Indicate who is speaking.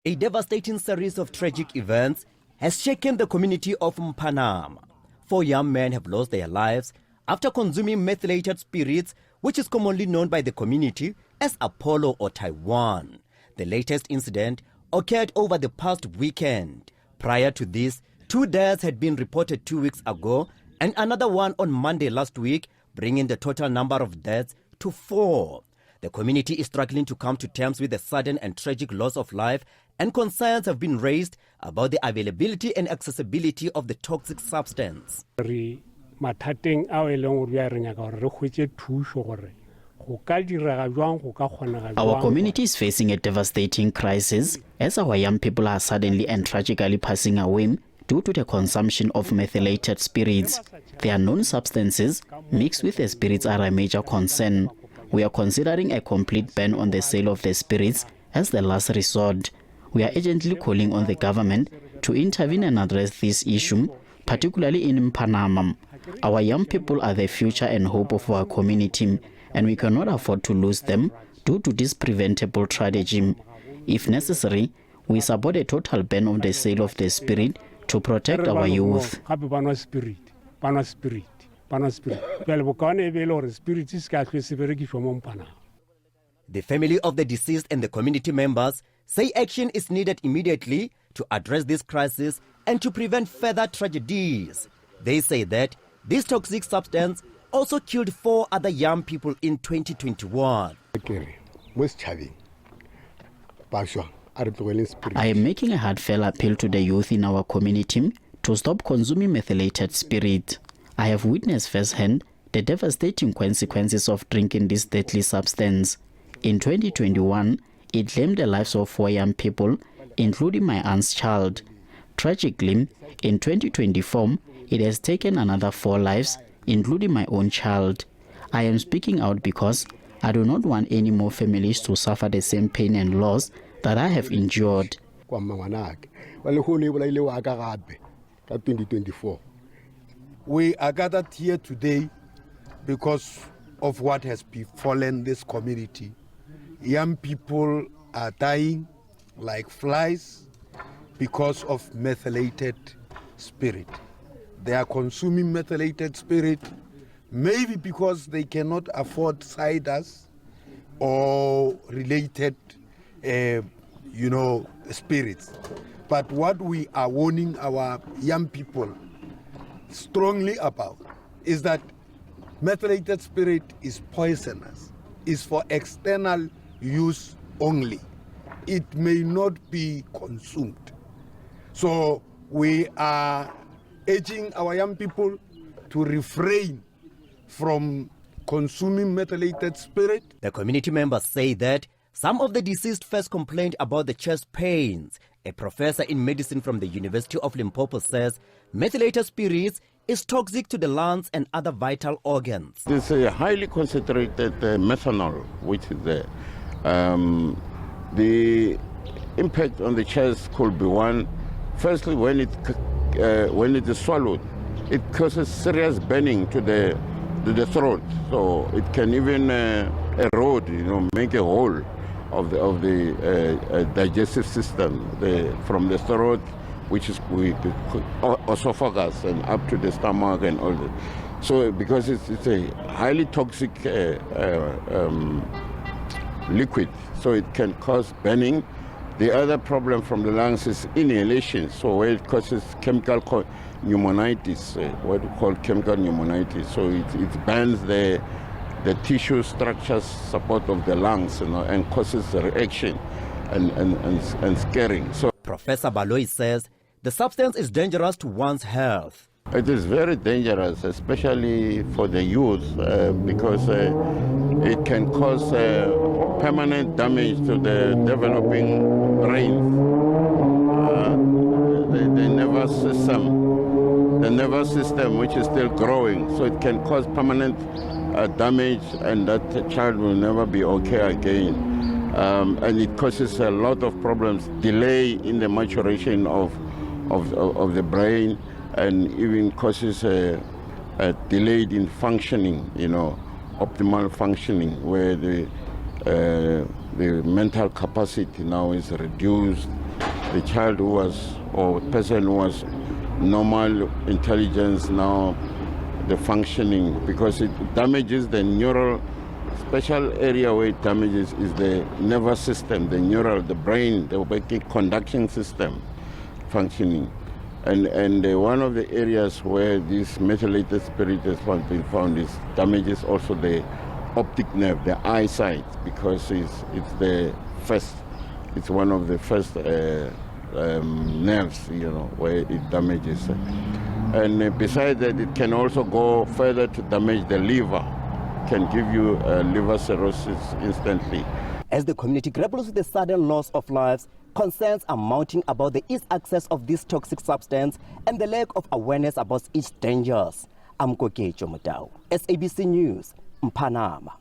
Speaker 1: A devastating series of tragic events has shaken the community of Mphanama. 4 young men have lost their lives after consuming methylated spirits, which is commonly known by the community as Apollo or Taiwan. The latest incident occurred over the past weekend. Prior to this, 2 deaths had been reported 2 weeks ago and another one on Monday last week, bringing the total number of deaths to 4. The community is struggling to come to terms with the sudden and tragic loss of life, and concerns have been raised about the availability and accessibility of the toxic substance.
Speaker 2: Our
Speaker 3: community is facing a devastating crisis as our young people are suddenly and tragically passing away due to the consumption of methylated spirits. The unknown substances mixed with the spirits are a major concern. We are considering a complete ban on the sale of the spirits as the last resort. We are urgently calling on the government to intervene and address this issue, particularly in Mphanama. Our young people are the future and hope of our community, and we cannot afford to lose them due to this preventable tragedy. If necessary, we support a total ban on the sale of the spirit to protect our youth.
Speaker 1: The family of the deceased and the community members say action is needed immediately to address this crisis and to prevent further tragedies. They say that this toxic substance also killed 4 other young people in 2021.
Speaker 3: I am making a heartfelt appeal to the youth in our community to stop consuming methylated spirit. I have witnessed firsthand the devastating consequences of drinking this deadly substance. In 2021, it claimed the lives of 4 young people, including my aunt's child. Tragically, in 2024, it has taken another 4 lives, including my own child. I am speaking out because I do not want any more families to suffer the same pain and loss that I have endured.
Speaker 4: We are gathered here today because of what has befallen this community. Young people are dying like flies because of methylated spirit. They are consuming methylated spirit maybe because they cannot afford ciders or related spirits. But what we are warning our young people strongly about is that methylated spirit is poisonous, is for external use only. It may not be consumed. So we are urging our young people to refrain from consuming methylated spirit.
Speaker 1: The community members say that some of the deceased first complained about the chest pains. A professor in medicine from the University of Limpopo says methylated spirits is toxic to the lungs and other vital organs.
Speaker 5: It's a highly concentrated methanol, which is there. The impact on the chest could be one. Firstly, when it is swallowed, it causes serious burning to the throat. So it can even erode, make a hole of the digestive system from the throat, which is esophagus, and up to the stomach and all that. So because it's a highly toxic liquid, so it can cause burning. The other problem from the lungs is inhalation, so where it causes chemical pneumonitis, what we call chemical pneumonitis. So it burns the tissue structures support of the lungs, and causes a reaction and scarring. So
Speaker 1: Professor Baloyi says the substance is dangerous to one's health.
Speaker 5: It is very dangerous, especially for the youth, because it can cause permanent damage to the developing brain, the nervous system, which is still growing. So it can cause permanent damage, and that child will never be okay again. And it causes a lot of problems, delay in the maturation of the brain, and even causes a delayed in functioning, optimal functioning, where the The mental capacity now is reduced. The child who was, or person who was normal intelligence, now the functioning, because it damages the neural, special area where it damages is the nervous system, the neural, the brain, the working conduction system functioning. And one of the areas where this methylated spirit has been found is damages also the optic nerve, the eyesight, because it's one of the first nerves, where it damages. And besides that, it can also go further to damage the liver, can give you liver cirrhosis instantly.
Speaker 1: As the community grapples with the sudden loss of lives, concerns are mounting about the easy access of this toxic substance and the lack of awareness about its dangers. I'm Kokecho Mutau, SABC News, Mphanama.